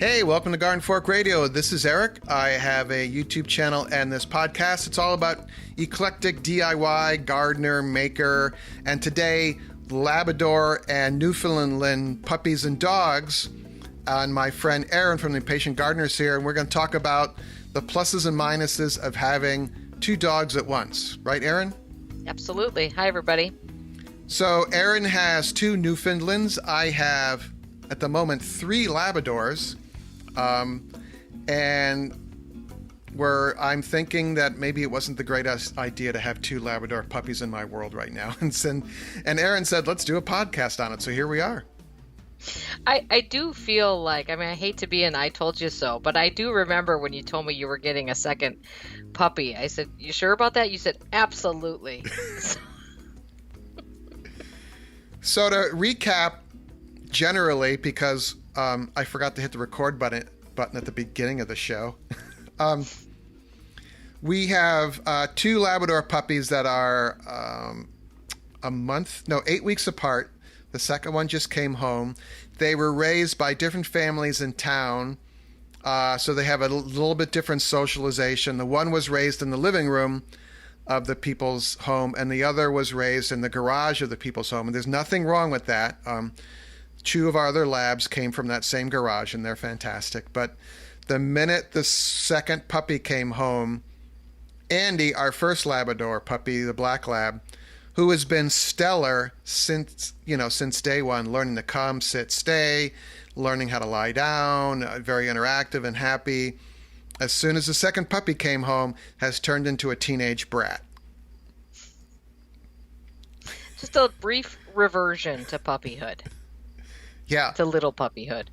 Hey, welcome to Garden Fork Radio. This is Eric. I have a YouTube channel and this podcast. It's all about eclectic DIY, gardener, maker, and today, Labrador and Newfoundland puppies and dogs. And my friend Erin from the Impatient Gardeners here, and we're going to talk about the pluses and minuses of having two dogs at once. Right, Erin? Absolutely. Hi, everybody. So Erin has two Newfoundlands. I have, at the moment, three Labradors. And I'm thinking that maybe it wasn't the greatest idea to have two Labrador puppies in my world right now. And Erin said, let's do a podcast on it. So here we are. I do feel like, I hate to be an I told you so, but I do remember when you told me you were getting a second puppy. I said, you sure about that? You said, absolutely. So to recap, generally, because I forgot to hit the record button at the beginning of the show. We have two Labrador puppies that are 8 weeks apart. The second one just came home. They were raised by different families in town, so they have a little bit different socialization. The one was raised in the living room of the people's home, and the other was raised in the garage of the people's home. And there's nothing wrong with that. Two of our other labs came from that same garage, and they're fantastic. But the minute the second puppy came home, Andy, our first Labrador puppy, the black lab, who has been stellar since day one, learning to come, sit, stay, learning how to lie down, very interactive and happy. As soon as the second puppy came home, has turned into a teenage brat. Just a brief reversion to puppyhood. Yeah. To little puppyhood.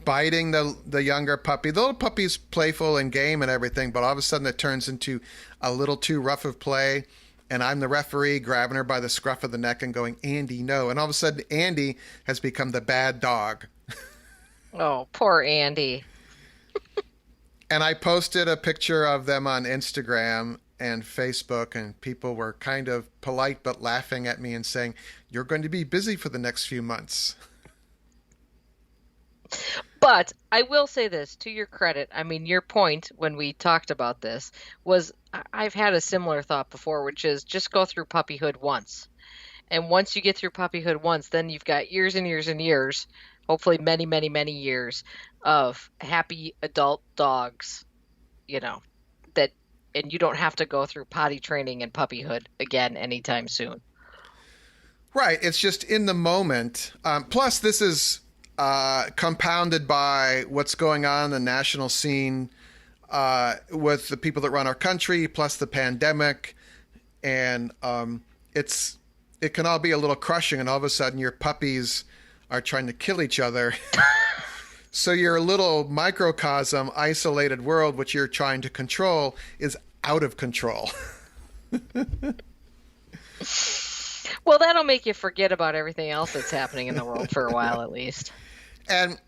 Biting the younger puppy. The little puppy's playful and game and everything, but all of a sudden it turns into a little too rough of play, and I'm the referee grabbing her by the scruff of the neck and going, Andy, no. And all of a sudden Andy has become the bad dog. Oh, poor Andy. And I posted a picture of them on Instagram and Facebook, and people were kind of polite but laughing at me and saying, you're going to be busy for the next few months. But I will say this, to your credit, your point when we talked about this was I've had a similar thought before, which is just go through puppyhood once. And once you get through puppyhood once, then you've got years and years and years, hopefully many, many, many years of happy adult dogs, and you don't have to go through potty training and puppyhood again anytime soon. Right. It's just in the moment. Plus, this is compounded by what's going on in the national scene with the people that run our country, plus the pandemic. And it can all be a little crushing, and all of a sudden your puppies are trying to kill each other. So your little microcosm, isolated world, which you're trying to control, is out of control. Well, that'll make you forget about everything else that's happening in the world for a while, at least. And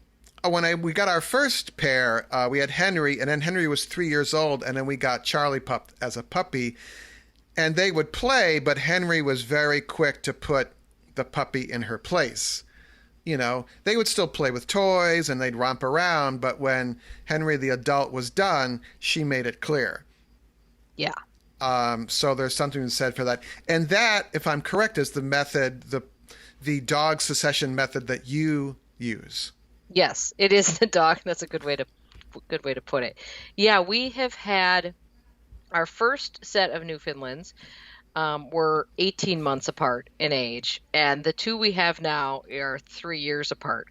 when we got our first pair, we had Henry, and then Henry was 3 years old, and then we got Charlie Pup as a puppy. And they would play, but Henry was very quick to put the puppy in her place. They would still play with toys and they'd romp around, but when Henry the adult was done, she made it clear. Yeah. So there's something said for that. And that, if I'm correct, is the method, the dog succession method that you use. Yes, it is the dog. That's a good way to put it. Yeah, we have had our first set of Newfoundlands were 18 months apart in age, and the two we have now are 3 years apart.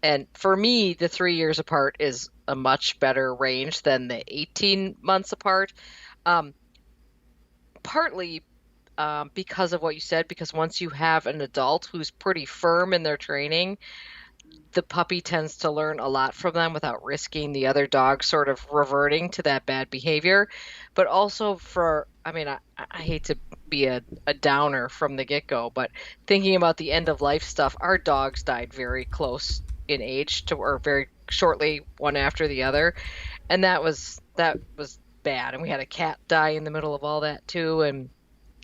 And for me, the 3 years apart is a much better range than the 18 months apart. Partly because of what you said, because once you have an adult who's pretty firm in their training, the puppy tends to learn a lot from them without risking the other dog sort of reverting to that bad behavior. But also I hate to be a downer from the get-go, but thinking about the end-of-life stuff, our dogs died very close in age or very shortly one after the other. And that was bad. And we had a cat die in the middle of all that too. And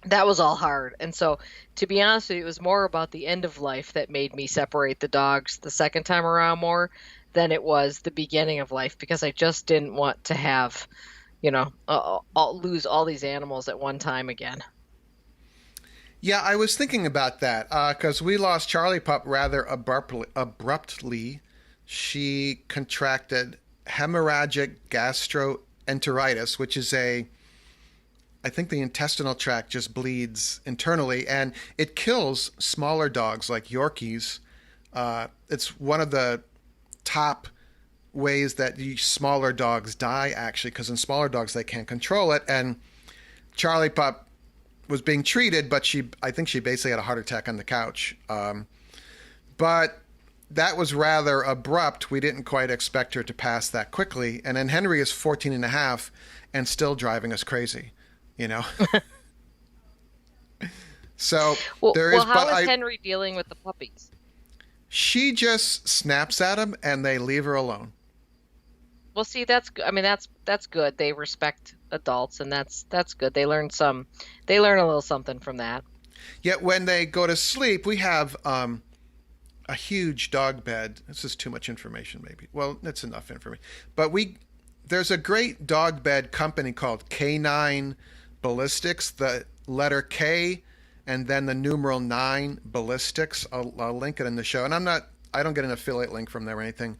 that was all hard. And so, to be honest with you, it was more about the end of life that made me separate the dogs the second time around more than it was the beginning of life because I just didn't want to have, lose all these animals at one time again. Yeah, I was thinking about that because we lost Charlie Pup rather abruptly. She contracted hemorrhagic gastroenteritis, which is I think the intestinal tract just bleeds internally, and it kills smaller dogs like Yorkies. It's one of the top ways that smaller dogs die, actually, because in smaller dogs they can't control it. And Charlie Pup was being treated, but I think she basically had a heart attack on the couch. But that was rather abrupt. We didn't quite expect her to pass that quickly. And then Henry is 14 and a half and still driving us crazy, you know? So there is, Well, how but is Henry dealing with the puppies? she just snaps at him and they leave her alone. Well, see, I mean, that's good. They respect adults, and that's good. They learn a little something from that. Yet when they go to sleep, we have a huge dog bed. This is too much information, maybe. Well, it's enough information. But there's a great dog bed company called K9 Ballistics. The letter K and then the numeral 9 Ballistics. I'll link it in the show. And I don't get an affiliate link from them or anything.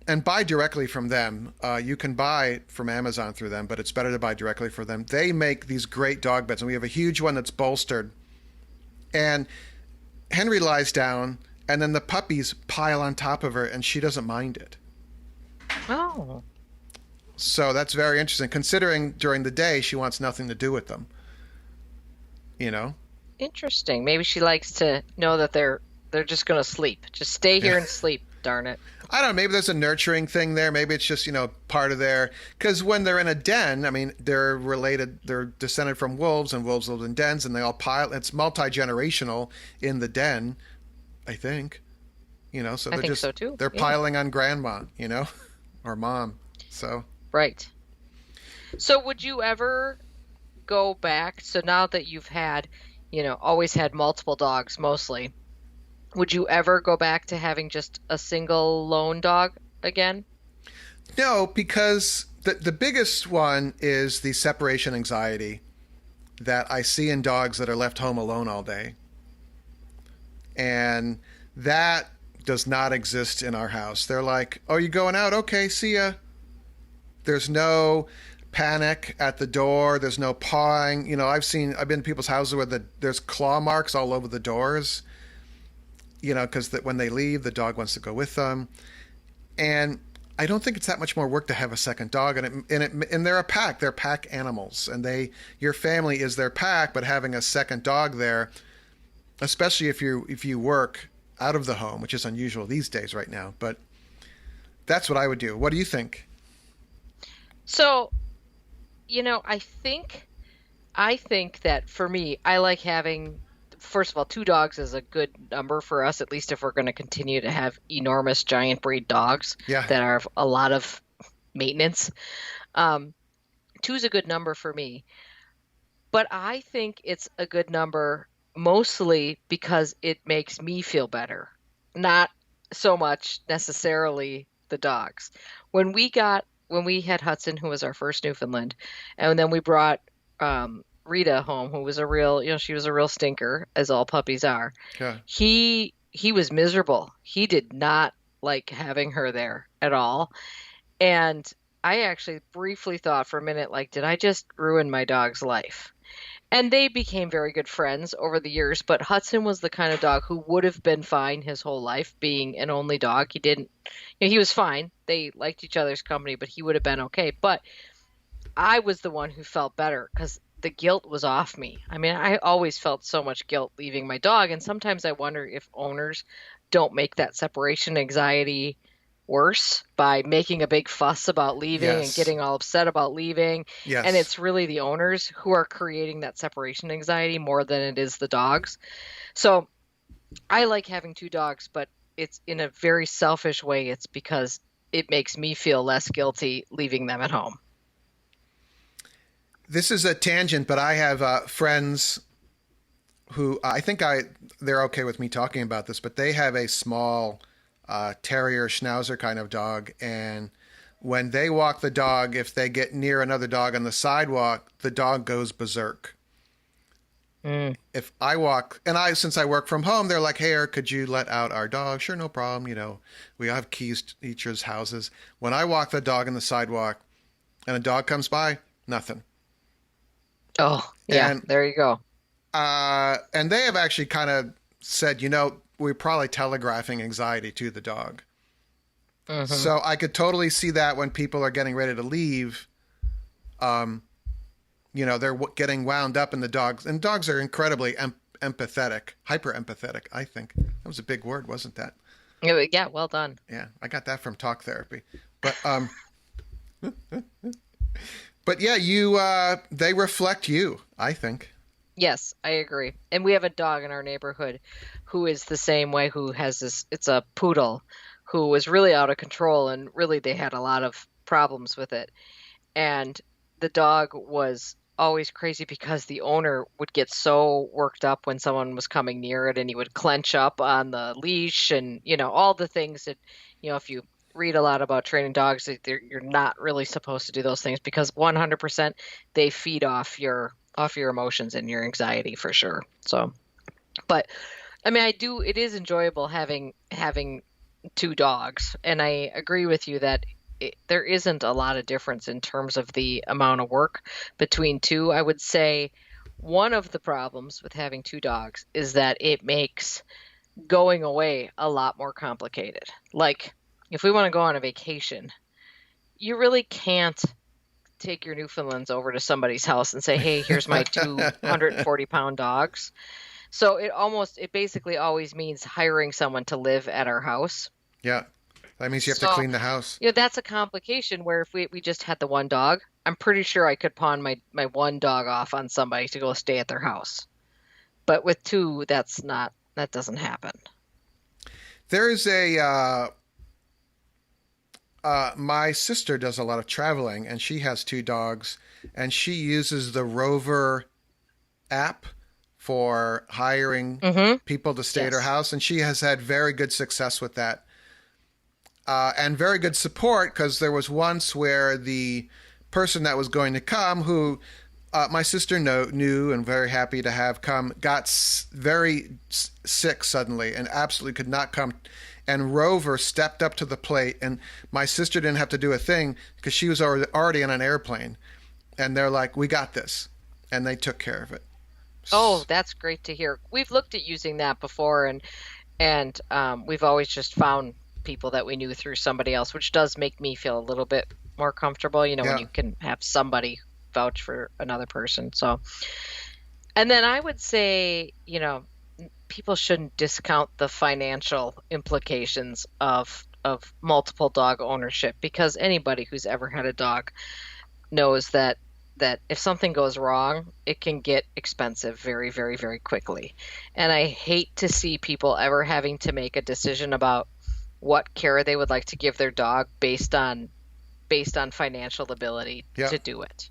And buy directly from them. You can buy from Amazon through them, but it's better to buy directly from them. They make these great dog beds, and we have a huge one that's bolstered. And Henry lies down, and then the puppies pile on top of her, and she doesn't mind it. Oh, So that's very interesting, considering during the day she wants nothing to do with them. You know? interesting. Maybe she likes to know that they're just gonna sleep. Just stay here Yeah. and sleep, darn it. I don't know. Maybe there's a nurturing thing there. Maybe it's just, part of because when they're in a den, I mean, they're descended from wolves, and wolves live in dens, and they all pile. It's multi-generational in the den, I think. So I they're think so too. they're Yeah, piling on grandma, or mom. So right. So would you ever go back? So now that you've had, always had multiple dogs mostly, would you ever go back to having just a single lone dog again? no, because the biggest one is the separation anxiety that I see in dogs that are left home alone all day. And that does not exist in our house. They're like, "Oh, you going out? Okay, see ya." There's no panic at the door. There's no pawing. I've been to people's houses where there's claw marks all over the doors. Because when they leave, the dog wants to go with them. And I don't think it's that much more work to have a second dog. And they're a pack. They're pack animals, and your family is their pack. But having a second dog there, especially if you work out of the home, which is unusual these days right now. But that's what I would do. What do you think? So, I think that for me, I like having, first of all, two dogs is a good number for us, at least if we're going to continue to have enormous giant breed dogs Yeah. that are a lot of maintenance. Um, Two is a good number for me, but I think it's a good number mostly because it makes me feel better, not so much necessarily the dogs. When we had Hudson, who was our first Newfoundland, and then we brought Rita home, who was a real, she was a real stinker, as all puppies are. Yeah. He was miserable. He did not like having her there at all. And I actually briefly thought for a minute, like, did I just ruin my dog's life? And they became very good friends over the years, but Hudson was the kind of dog who would have been fine his whole life being an only dog. He didn't, he was fine. They liked each other's company, but he would have been okay. But I was the one who felt better because the guilt was off me. I mean, I always felt so much guilt leaving my dog, and sometimes I wonder if owners don't make that separation anxiety worse by making a big fuss about leaving and Yes. getting all upset about leaving. And Yes. it's really the owners who are creating that separation anxiety more than it is the dogs. So I like having two dogs, but it's in a very selfish way. It's because it makes me feel less guilty leaving them at home. This is a tangent, but I have friends who they're okay with me talking about this, but they have a small terrier schnauzer kind of dog. And when they walk the dog, if they get near another dog on the sidewalk, the dog goes berserk. Mm. If I walk, and since I work from home, they're like, "Hey, Eric, could you let out our dog?" Sure, no problem. We have keys to each other's houses. When I walk the dog on the sidewalk and a dog comes by, nothing. Oh, yeah, And there you go. and they have actually kind of said, we're probably telegraphing anxiety to the dog. Hmm. So I could totally see that when people are getting ready to leave, um, they're getting wound up in the dogs, and dogs are incredibly empathetic, hyper empathetic. I think that was a big word, wasn't that? Yeah, well done. Yeah, I got that from talk therapy. But but yeah, they reflect you, I think. Yes, I agree. And we have a dog in our neighborhood who is the same way, who has it's a poodle who was really out of control, and really they had a lot of problems with it. And the dog was always crazy because the owner would get so worked up when someone was coming near it, and he would clench up on the leash, and all the things that, if you read a lot about training dogs, you're not really supposed to do those things, because 100% they feed off your emotions and your anxiety for sure. So, but I mean, it is enjoyable having two dogs, and I agree with you that there isn't a lot of difference in terms of the amount of work between two. I would say one of the problems with having two dogs is that it makes going away a lot more complicated. Like, if we want to go on a vacation, you really can't take your Newfoundlands over to somebody's house and say, "Hey, here's my 240-pound dogs." So it basically always means hiring someone to live at our house. Yeah, that means you have to So, clean the house. that's a complication where if we just had the one dog, I'm pretty sure I could pawn my one dog off on somebody to go stay at their house. But with two, that doesn't happen. There's my sister does a lot of traveling, and she has two dogs, and she uses the Rover app for hiring Mm-hmm. people to stay at her Yes. house, and she has had very good success with that, and very good support, because there was once where the person that was going to come, who my sister knew and very happy to have come, got very sick suddenly and absolutely could not come. And Rover stepped up to the plate, and my sister didn't have to do a thing because she was already on an airplane. And they're like, "We got this," and they took care of it. Oh, that's great to hear. We've looked at using that before, and we've always just found people that we knew through somebody else, which does make me feel a little bit more comfortable, when Yeah, you can have somebody vouch for another person. So, and then I would say, people shouldn't discount the financial implications of multiple dog ownership, because anybody who's ever had a dog knows that if something goes wrong, it can get expensive very, very, very quickly. And I hate to see people ever having to make a decision about what care they would like to give their dog based on financial ability yeah. to do it.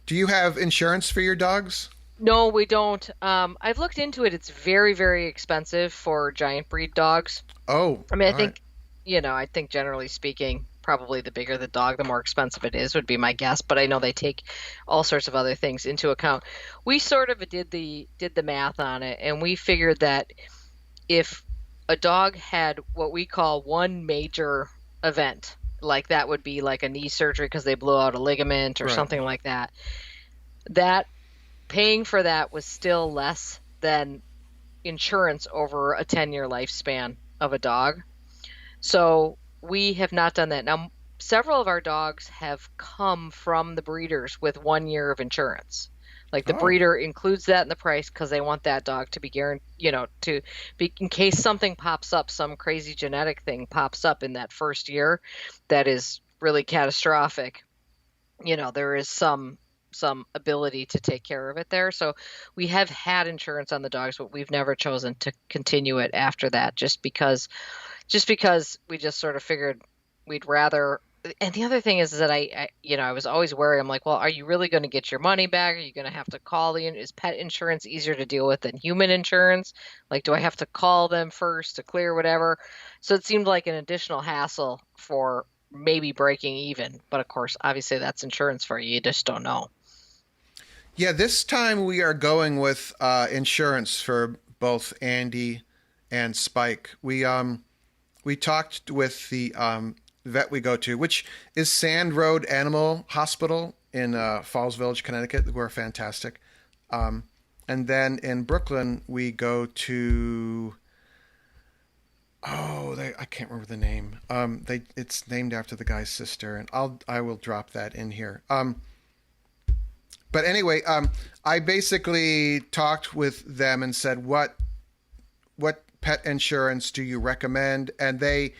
Do you have insurance for your dogs? No, we don't. I've looked into it. It's very, very expensive for giant breed dogs. Oh, I mean, I all right. think, I think generally speaking, probably the bigger the dog, the more expensive it is, would be my guess. But I know they take all sorts of other things into account. We sort of did the math on it, and we figured that if a dog had what we call one major event, like that would be like a knee surgery because they blew out a ligament or Right. something like that, that paying for that was still less than insurance over a 10-year lifespan of a dog. So we have not done that. Now, several of our dogs have come from the breeders with 1 year of insurance. Like, the Oh, breeder includes that in the price because they want that dog to be guaranteed, to be, in case something pops up, some crazy genetic thing pops up in that first year that is really catastrophic. There is some ability to take care of it there. So we have had insurance on the dogs, but we've never chosen to continue it after that, just because we just sort of figured we'd rather and the other thing is that I was always worried. I'm like, well, are you really going to get your money back? Are you going to have to call is pet insurance easier to deal with than human insurance? Like, do I have to call them first to clear whatever? So it seemed like an additional hassle for maybe breaking even. But of course, obviously that's insurance for you. You just don't know. Yeah, this time we are going with insurance for both Andy and Spike. We talked with the vet we go to, which is Sand Road Animal Hospital in Falls Village, Connecticut, who are fantastic. And then in Brooklyn, we go to I can't remember the name. It's named after the guy's sister, and I will drop that in here. But anyway, I basically talked with them and said, what pet insurance do you recommend? And they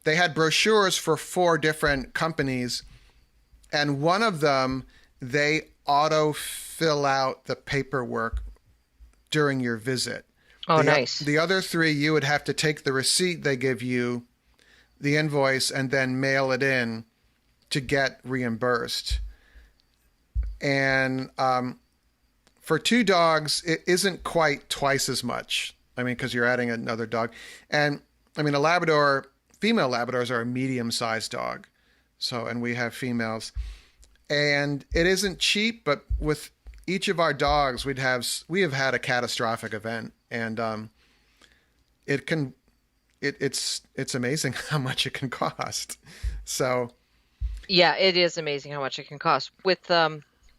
had brochures for 4 different companies, and one of them they auto fill out the paperwork during your visit. Oh, nice. The other 3, you would have to take the receipt they give you, the invoice, and then mail it in to get reimbursed. And for 2 dogs, it isn't quite twice as much. I mean, because you're adding another dog. And I mean, female Labradors are a medium-sized dog. So, and we have females. And it isn't cheap, but with each of our dogs, we have had a catastrophic event. And it's amazing how much it can cost. So, Yeah, it is amazing how much it can cost. With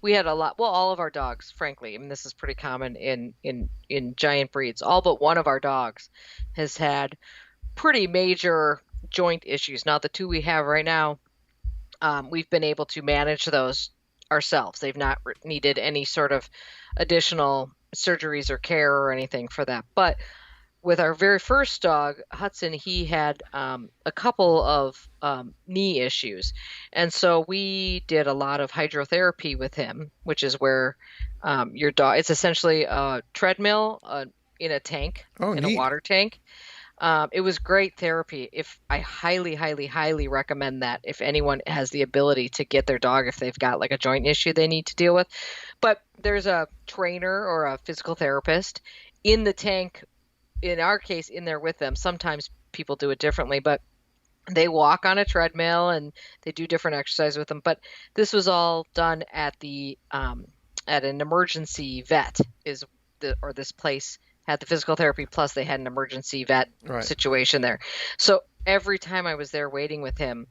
we had a lot, well, all of our dogs, frankly. I mean, this is pretty common in giant breeds. All but one of our dogs has had pretty major joint issues. Now, the 2 we have right now, we've been able to manage those ourselves. They've not needed any sort of additional surgeries or care or anything for that. But with our very first dog, Hudson, he had a couple of knee issues. And so we did a lot of hydrotherapy with him, which is where your dog, it's essentially a treadmill in a tank, oh, in a neat. water tank. It was great therapy. If I highly, highly, highly recommend that if anyone has the ability to get their dog, if they've got like a joint issue they need to deal with. But there's a trainer or a physical therapist in the tank, in our case, in there with them. Sometimes people do it differently, but they walk on a treadmill and they do different exercise with them. But this was all done at at an emergency vet or this place had the physical therapy plus they had an emergency vet Right. situation there. So every time I was there waiting with him,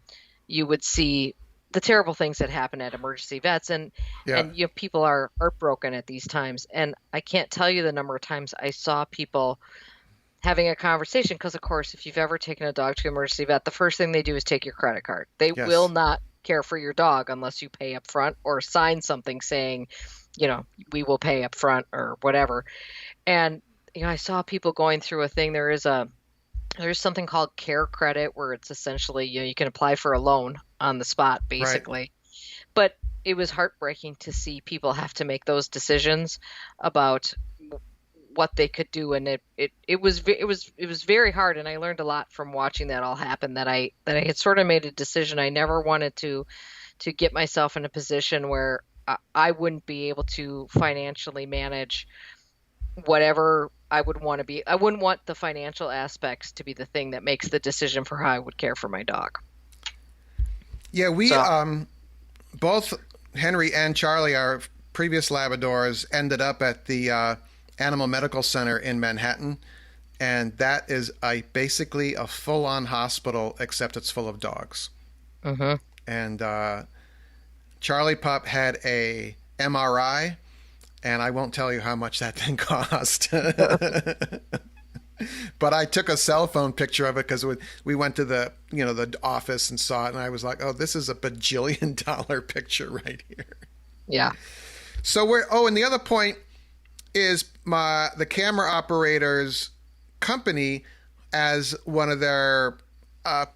you would see the terrible things that happen at emergency vets, and Yeah. people are heartbroken at these times. And I can't tell you the number of times I saw people having a conversation, because of course, if you've ever taken a dog to an emergency vet, the first thing they do is take your credit card. They Yes. will not care for your dog unless you pay up front or sign something saying, we will pay up front or whatever. And I saw people going through a thing. There's something called care credit, where it's essentially, you can apply for a loan on the spot, basically. But it was heartbreaking to see people have to make those decisions about what they could do, and it was very hard. And I learned a lot from watching that all happen. That I had sort of made a decision. I never wanted to get myself in a position where I wouldn't be able to financially manage whatever I would want to be. I wouldn't want the financial aspects to be the thing that makes the decision for how I would care for my dog. Yeah, we So- both Henry and Charlie, our previous Labradors, ended up at the Animal Medical Center in Manhattan, and that is basically a full-on hospital, except it's full of dogs. Mm-hmm. And Charlie Pup had a MRI, and I won't tell you how much that thing cost. But I took a cell phone picture of it because we went to the office and saw it, and I was like, oh, this is a bajillion-dollar picture right here. Yeah. So and the other point is the camera operator's company, as one of their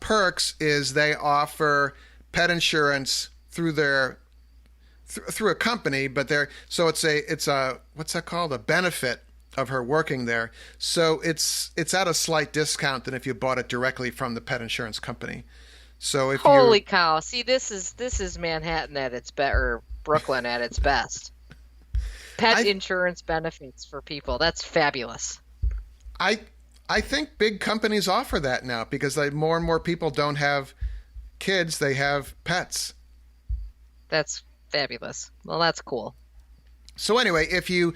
perks, is they offer pet insurance through a company, but it's a what's that called, a benefit of her working there. So it's at a slight discount than if you bought it directly from the pet insurance company. So if you Holy cow. See, this is Manhattan at its best, or Brooklyn at its best. Pet I insurance benefits for people. That's fabulous. I I think big companies offer that now because more and more people don't have kids, they have pets. That's fabulous. Well, that's cool. So anyway, if you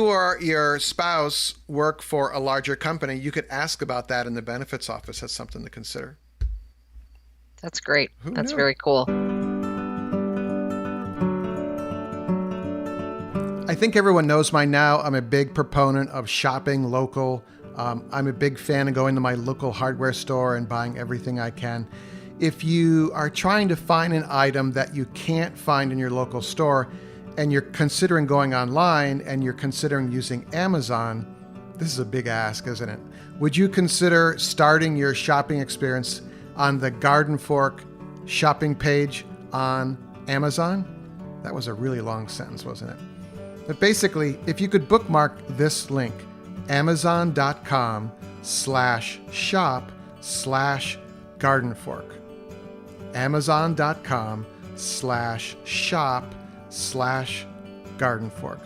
or your spouse work for a larger company, you could ask about that in the benefits office. That's something to consider. That's great. Who That's knew? very cool. I think everyone knows by now I'm a big proponent of shopping local. I'm a big fan of going to my local hardware store and buying everything I can. If you are trying to find an item that you can't find in your local store and you're considering going online and you're considering using Amazon, this is a big ask, isn't it? Would you consider starting your shopping experience on the Garden Fork shopping page on Amazon? That was a really long sentence, wasn't it? But basically, if you could bookmark this link, amazon.com/shop/gardenfork. amazon.com/shop/gardenfork.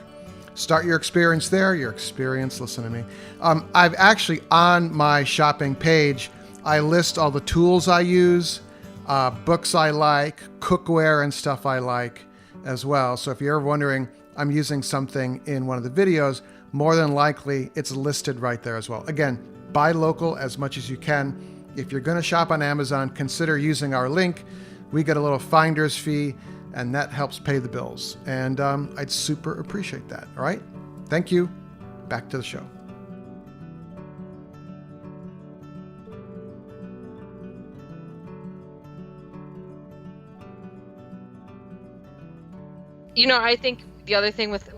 Start your experience there. Your experience, listen to me. I've actually, on my shopping page, I list all the tools I use, books I like, cookware and stuff I like as well. So if you're ever wondering, I'm using something in one of the videos, more than likely it's listed right there as well. Again, buy local as much as you can. If you're going to shop on Amazon, consider using our link. We get a little finder's fee, and that helps pay the bills. And I'd super appreciate that. All right? Thank you. Back to the show. I think the other thing with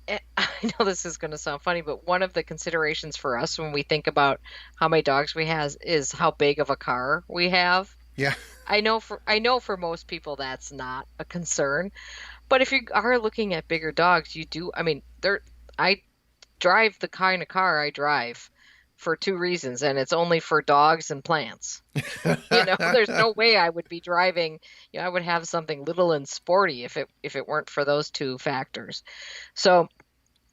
I know this is going to sound funny, but one of the considerations for us when we think about how many dogs we have is how big of a car we have. Yeah. I know for most people that's not a concern, but if you are looking at bigger dogs, you do. I mean, I drive the kind of car I drive for two reasons, and it's only for dogs and plants. There's no way I would be driving. I would have something little and sporty if it weren't for those two factors. So,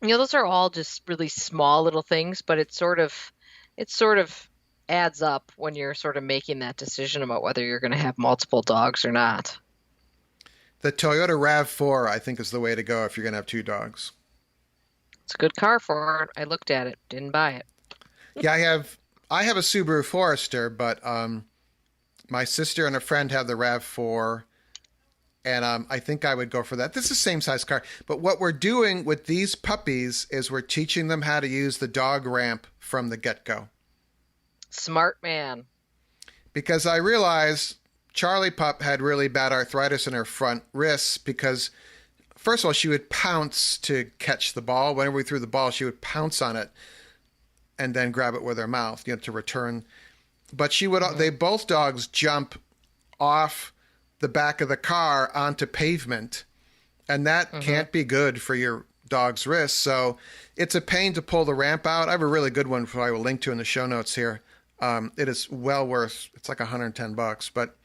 those are all just really small little things, but it sort of adds up when you're sort of making that decision about whether you're going to have multiple dogs or not. The Toyota RAV4, I think, is the way to go if you're going to have two dogs. It's a good car for it. I looked at it, didn't buy it. Yeah, I have a Subaru Forester, but my sister and a friend have the RAV4, and I think I would go for that. This is the same size car, but what we're doing with these puppies is we're teaching them how to use the dog ramp from the get-go. Smart man. Because I realized Charlie Pup had really bad arthritis in her front wrists because, first of all, she would pounce to catch the ball. Whenever we threw the ball, she would pounce on it and then grab it with her mouth, to return. But they both dogs jump off the back of the car onto pavement, and that can't be good for your dog's wrists. So it's a pain to pull the ramp out. I have a really good one I will link to in the show notes here. It is well worth, it's like $110, but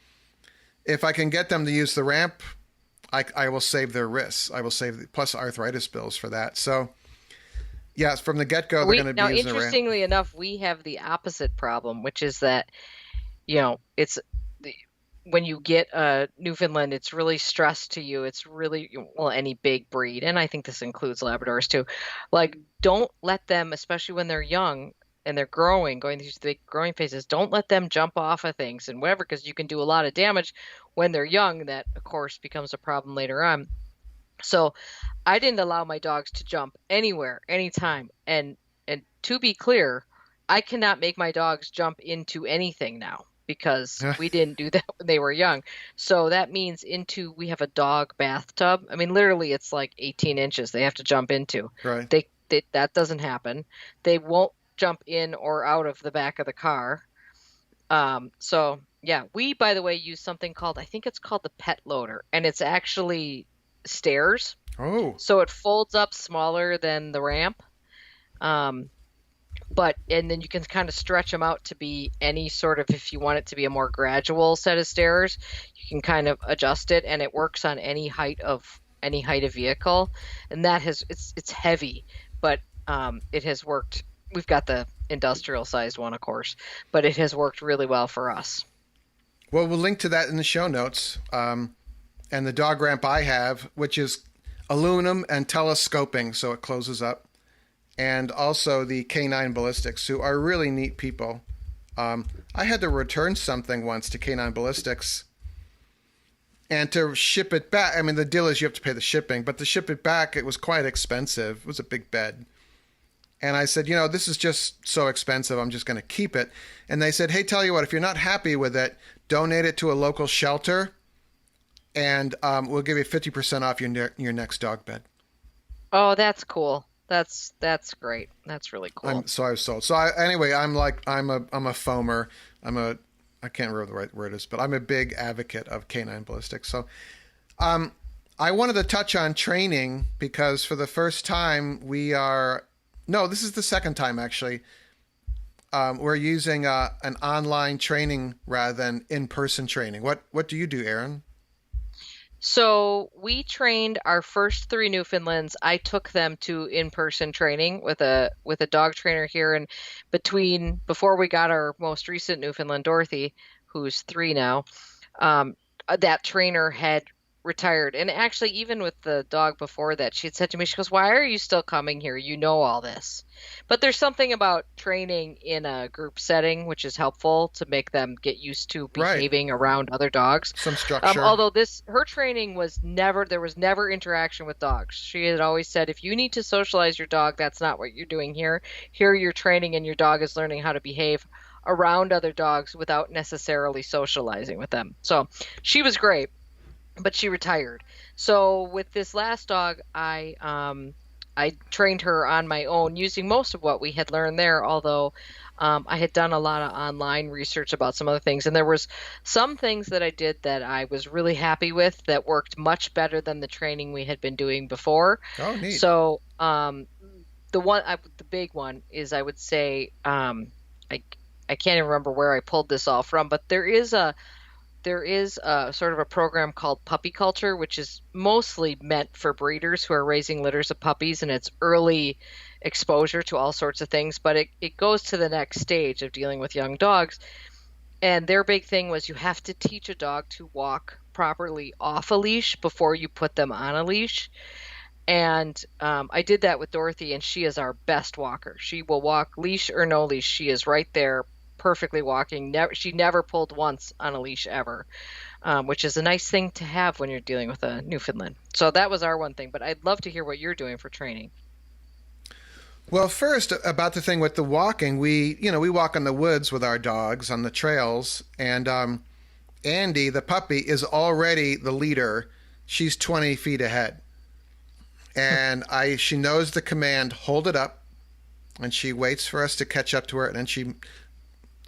if I can get them to use the ramp, I will save their wrists. I will save plus arthritis bills for that. So yes, from the get-go, they're going to be using the ramp. Interestingly enough, we have the opposite problem, which is that, it's when you get a Newfoundland, it's really stressed to you. It's really, well, any big breed, and I think this includes Labradors too. Like, don't let them, especially when they're young and they're going through the big growing phases, don't let them jump off of things and whatever, because you can do a lot of damage when they're young. That, of course, becomes a problem later on. So I didn't allow my dogs to jump anywhere, anytime. And to be clear, I cannot make my dogs jump into anything now because we didn't do that when they were young. So that means we have a dog bathtub. I mean, literally, it's like 18 inches they have to jump into. Right. That doesn't happen. They won't jump in or out of the back of the car. So yeah, we, by the way, use something called, I think it's called the pet loader, and it's actually stairs. Oh. So it folds up smaller than the ramp. But and then you can kind of stretch them out to be any sort of, if you want it to be a more gradual set of stairs, you can kind of adjust it, and it works on any height of vehicle. And that has it's heavy, but it has worked. We've got the industrial sized one, of course, but it has worked really well for us. Well, we'll link to that in the show notes. And the dog ramp I have, which is aluminum and telescoping, so it closes up. And also the Canine Ballistics, who are really neat people. I had to return something once to Canine Ballistics, and to ship it back. I mean, the deal is you have to pay the shipping, but to ship it back, it was quite expensive. It was a big bed. And I said, this is just so expensive, I'm just going to keep it. And they said, hey, tell you what, if you're not happy with it, donate it to a local shelter, and we'll give you 50% off your next dog bed. Oh, that's cool. That's great. That's really cool. So I was sold. So anyway, I'm a foamer. I can't remember the right word is, but I'm a big advocate of canine ballistics. So I wanted to touch on training because for the first time this is the second time actually. We're using an online training rather than in-person training. What do you do, Erin? So we trained our first three Newfoundlands. I took them to in-person training with a dog trainer here, and before we got our most recent Newfoundland, Dorothy, who's 3 now, that trainer had retired. And actually, even with the dog before that, she had said to me, she goes, "Why are you still coming here? You know all this." But there's something about training in a group setting which is helpful to make them get used to Right. behaving around other dogs. Some structure. Although her training there was never interaction with dogs. She had always said, if you need to socialize your dog, that's not what you're doing here. Here you're training and your dog is learning how to behave around other dogs without necessarily socializing with them. So she was great, but she retired. So with this last dog, I trained her on my own using most of what we had learned there, although I had done a lot of online research about some other things. And there was some things that I did that I was really happy with that worked much better than the training we had been doing before. Oh, neat. So the big one is, I would say, I can't even remember where I pulled this all from, but there is a sort of a program called Puppy Culture, which is mostly meant for breeders who are raising litters of puppies, and it's early exposure to all sorts of things, but it goes to the next stage of dealing with young dogs. And their big thing was, you have to teach a dog to walk properly off a leash before you put them on a leash. And I did that with Dorothy, and she is our best walker. She will walk leash or no leash. She is right there, perfectly walking. She never pulled once on a leash ever, which is a nice thing to have when you're dealing with a Newfoundland. So that was our one thing, but I'd love to hear what you're doing for training. Well, first about the thing with the walking, we walk in the woods with our dogs on the trails, and Andy, the puppy, is already the leader. She's 20 feet ahead, and she knows the command, hold it up, and she waits for us to catch up to her, and then she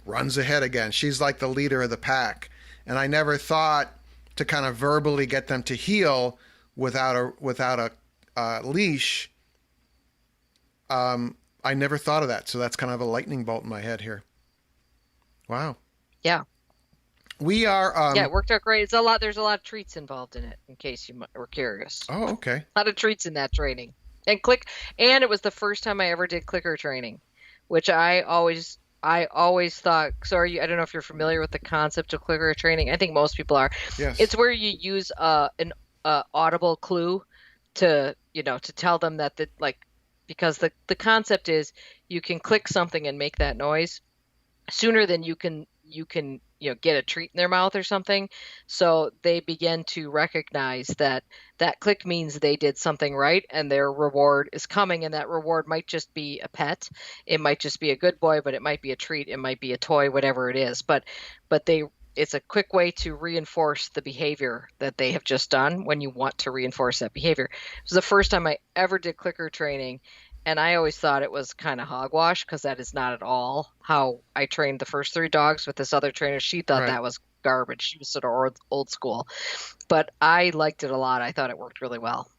runs ahead again. She's like the leader of the pack, and I never thought to kind of verbally get them to heel without a leash. I never thought of that, so that's kind of a lightning bolt in my head here. Wow. Yeah. We are. Yeah, it worked out great. There's a lot of treats involved in it, in case you were curious. Oh, okay. A lot of treats in that training. And it was the first time I ever did clicker training, which I always thought. So I don't know if you're familiar with the concept of clicker training. I think most people are. Yes. It's where you use an audible clue to tell them that because the concept is, you can click something and make that noise sooner than you can get a treat in their mouth or something. So they begin to recognize that click means they did something right and their reward is coming, and that reward might just be a pet, it might just be a good boy, but it might be a treat, it might be a toy, whatever it is. But it's a quick way to reinforce the behavior that they have just done when you want to reinforce that behavior. It was the first time I ever did clicker training, and I always thought it was kind of hogwash, because that is not at all how I trained the first three dogs with this other trainer. She thought Right. that was garbage. She was sort of old school. But I liked it a lot. I thought it worked really well.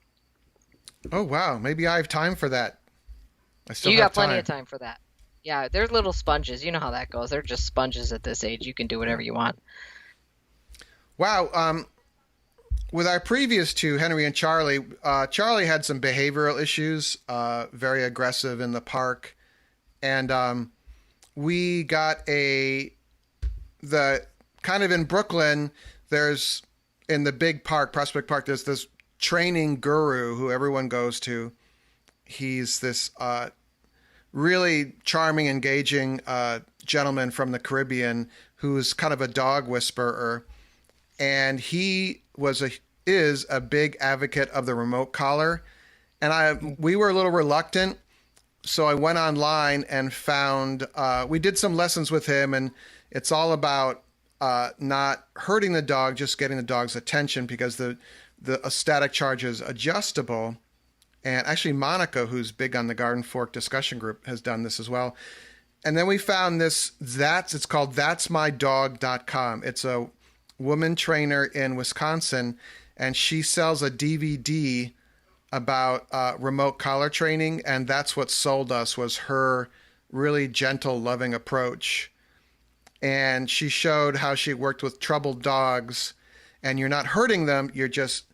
Oh, wow. Maybe I have time for that. I still You have got plenty time. of time for that. Yeah, they're little sponges. You know how that goes. They're just sponges at this age. You can do Yeah. whatever you want. Wow. With our previous two, Henry and Charlie, Charlie had some behavioral issues, very aggressive in the park, and we got the kind of in Brooklyn. There's in the big park, Prospect Park. There's this training guru who everyone goes to. He's this really charming, engaging gentleman from the Caribbean who's kind of a dog whisperer, and he is a big advocate of the remote collar. And we were a little reluctant, so I went online and found we did some lessons with him, and it's all about not hurting the dog, just getting the dog's attention because the static charge is adjustable. And actually, Monica, who's big on the Garden Fork discussion group, has done this as well. And then we found it's called that'smydog.com. It's a woman trainer in Wisconsin, and she sells a DVD about remote collar training, and that's what sold us was her really gentle, loving approach. And she showed how she worked with troubled dogs, and you're not hurting them, you're just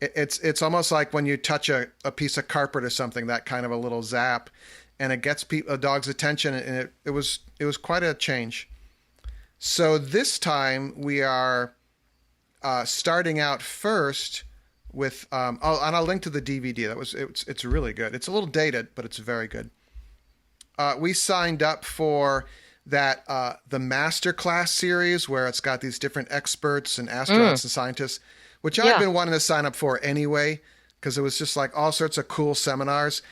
it's almost like when you touch a piece of carpet or something, that kind of a little zap, and it gets a dog's attention, and it was quite a change. So this time we are starting out first with and I'll link to the DVD. It's really good. It's a little dated, but it's very good. We signed up for that the Masterclass series where it's got these different experts and astronauts and scientists, which I've been wanting to sign up for anyway because it was just like all sorts of cool seminars.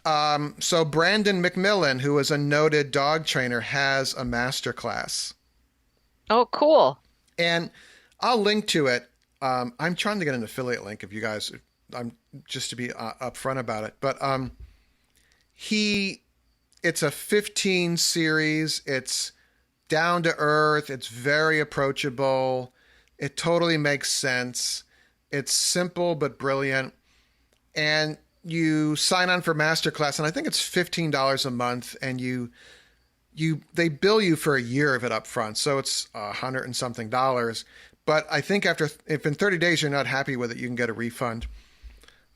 So Brandon McMillan, who is a noted dog trainer, has a masterclass. Oh, cool. And I'll link to it. I'm trying to get an affiliate link if you guys, I'm just to be upfront about it. But it's a 15 series. It's down to earth. It's very approachable. It totally makes sense. It's simple but brilliant. And you sign on for Masterclass, and I think it's $15 a month, and they bill you for a year of it up front, so it's $100 and something. But I think if in 30 days you're not happy with it, you can get a refund.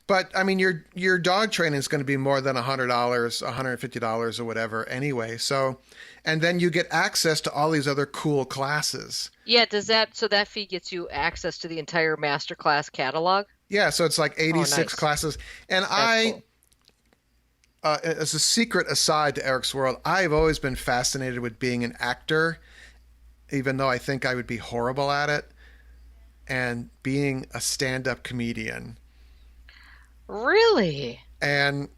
But I mean, your dog training is going to be more than $100, $150 or whatever anyway. So, and then you get access to all these other cool classes. Yeah, so that fee gets you access to the entire Masterclass catalog? Yeah, so it's like 86 nice. classes. And Cool. As a secret aside to Eric's World, I've always been fascinated with being an actor, even though I think I would be horrible at it, and being a stand-up comedian. Really? And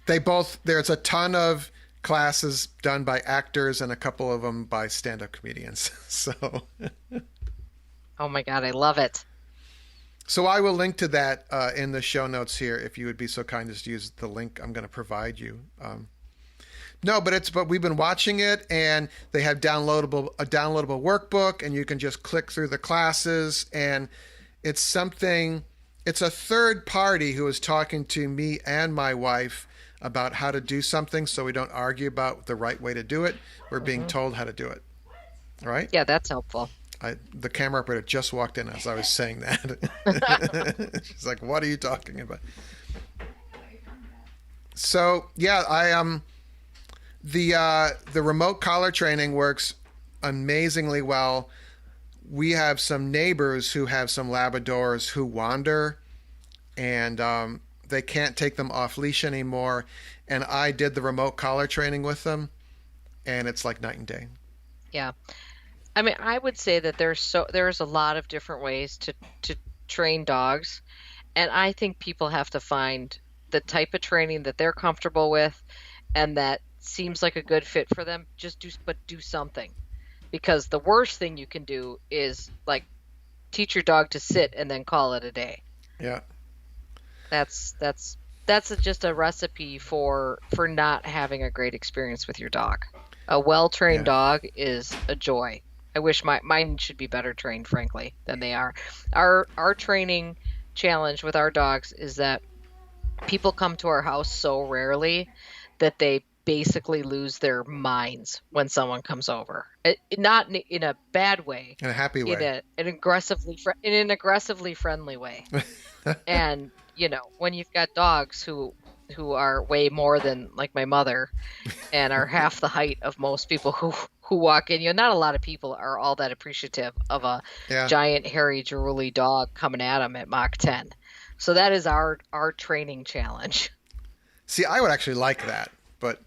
there's a ton of classes done by actors and a couple of them by stand-up comedians. Oh my God, I love it. So I will link to that in the show notes here if you would be so kind as to use the link I'm going to provide you. No, but we've been watching it, and they have a downloadable workbook, and you can just click through the classes, and it's a third party who is talking to me and my wife about how to do something, so we don't argue about the right way to do it. We're being told how to do it. All right? Yeah, that's helpful. The camera operator just walked in as I was saying that. She's like, "What are you talking about?" So yeah, the remote collar training works amazingly well. We have some neighbors who have some Labradors who wander, and they can't take them off leash anymore. And I did the remote collar training with them, and it's like night and day. Yeah. I mean, I would say that there's a lot of different ways to train dogs, and I think people have to find the type of training that they're comfortable with and that seems like a good fit for them. Do something. Because the worst thing you can do is like teach your dog to sit and then call it a day. Yeah. That's just a recipe for not having a great experience with your dog. A well-trained dog is a joy. I wish mine should be better trained, frankly, than they are. Our training challenge with our dogs is that people come to our house so rarely that they basically lose their minds when someone comes over. Not in a bad way, In a happy way. in an aggressively friendly way. And when you've got dogs who are way more than like my mother and are half the height of most people who walk in, not a lot of people are all that appreciative of a Yeah. giant hairy drooly dog coming at them at Mach 10. So that is our training challenge. See, I would actually like that, but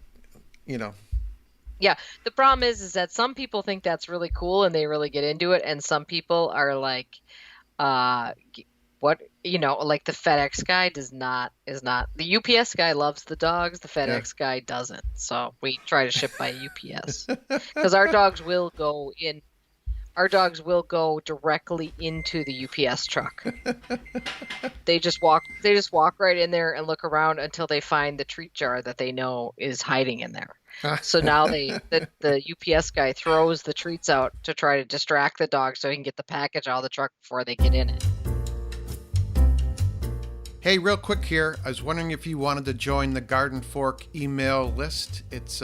Yeah, the problem is that some people think that's really cool and they really get into it, and some people are like, uh, what, like the FedEx guy is not. The UPS guy loves the dogs, the yeah. FedEx guy doesn't. So we try to ship by UPS because our dogs will go in. Our dogs will go directly into the UPS truck. They just walk right in there and look around until they find the treat jar that they know is hiding in there. So now the UPS guy throws the treats out to try to distract the dog so he can get the package out of the truck before they get in it. Hey, real quick here. I was wondering if you wanted to join the Garden Fork email list. It's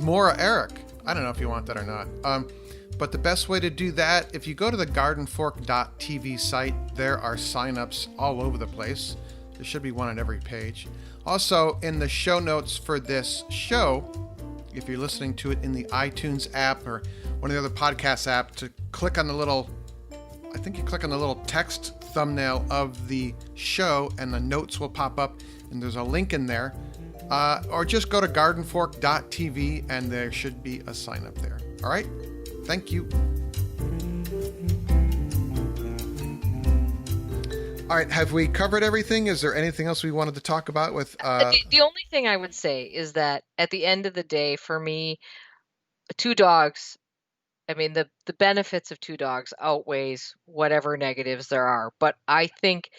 Maura Eric. I don't know if you want that or not. But the best way to do that, if you go to the gardenfork.tv site, there are signups all over the place. There should be one on every page. Also, in the show notes for this show, if you're listening to it in the iTunes app or one of the other podcast apps, to click on the little, I think you click on the little text thumbnail of the show and the notes will pop up and there's a link in there. Or just go to gardenfork.tv and there should be a sign up there. All right? Thank you. All right, have we covered everything? Is there anything else we wanted to talk about with The only thing I would say is that at the end of the day, for me, 2 dogs, I mean, the benefits of 2 dogs outweighs whatever negatives there are. But I think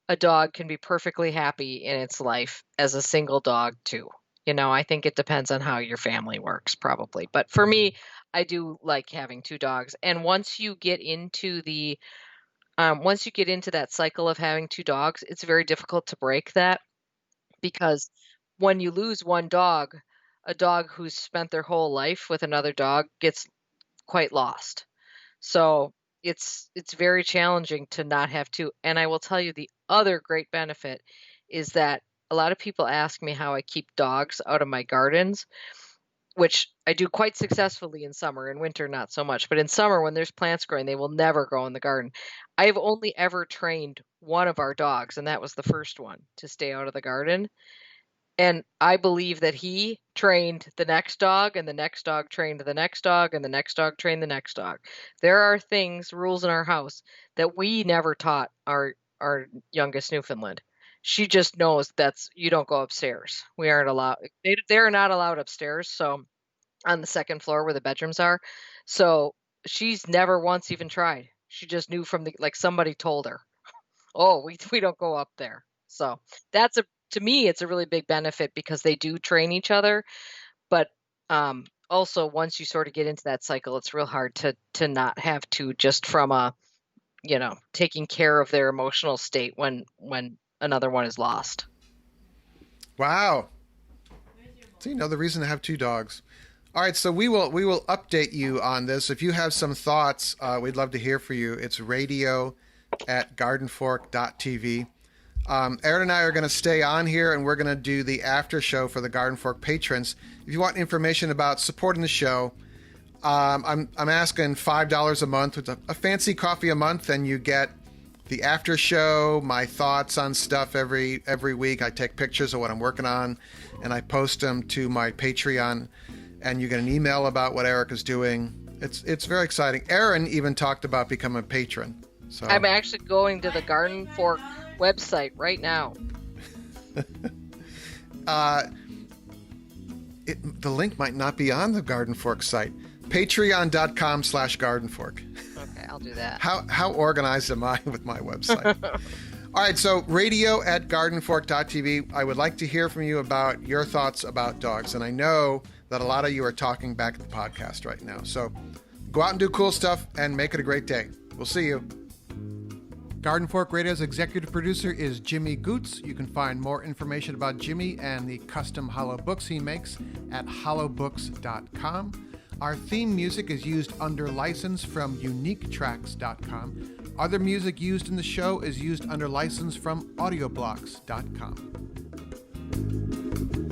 a dog can be perfectly happy in its life as a single dog too. I think it depends on how your family works, probably. But for me, I do like having 2 dogs. And once you get into that cycle of having 2 dogs, it's very difficult to break that, because when you lose one dog, a dog who's spent their whole life with another dog gets quite lost. So it's very challenging to not have 2. And I will tell you, the other great benefit is that a lot of people ask me how I keep dogs out of my gardens, which I do quite successfully in summer. In winter, not so much. But in summer, when there's plants growing, they will never grow in the garden. I've only ever trained one of our dogs, and that was the first one, to stay out of the garden. And I believe that he trained the next dog, and the next dog trained the next dog, and the next dog trained the next dog. There are rules in our house that we never taught our youngest Newfoundland. She just knows you don't go upstairs. We aren't allowed. They're not allowed upstairs. So on the second floor where the bedrooms are. So she's never once even tried. She just knew somebody told her, oh, we don't go up there. So to me, it's a really big benefit because they do train each other. But also, once you sort of get into that cycle, it's real hard to not have 2, just from taking care of their emotional state when another one is lost. Wow. So the reason to have 2 dogs. All right, so we will update you on this. If you have some thoughts, we'd love to hear from you. It's radio@gardenfork.tv. Erin and I are going to stay on here, and we're going to do the after show for the Garden Fork patrons. If you want information about supporting the show, I'm asking $5 a month with a fancy coffee a month, and you get the after show, my thoughts on stuff every week. I take pictures of what I'm working on, and I post them to my Patreon, and you get an email about what Eric is doing. It's very exciting. Erin even talked about becoming a patron. So I'm actually going to the Garden Fork website right now. The link might not be on the Garden Fork site. Patreon.com/GardenFork. Okay, I'll do that. How organized am I with my website? All right, so radio@gardenfork.tv. I would like to hear from you about your thoughts about dogs. And I know that a lot of you are talking back at the podcast right now. So go out and do cool stuff and make it a great day. We'll see you. Garden Fork Radio's executive producer is Jimmy Goots. You can find more information about Jimmy and the custom hollow books he makes at hollowbooks.com. Our theme music is used under license from uniquetracks.com. Other music used in the show is used under license from audioblocks.com.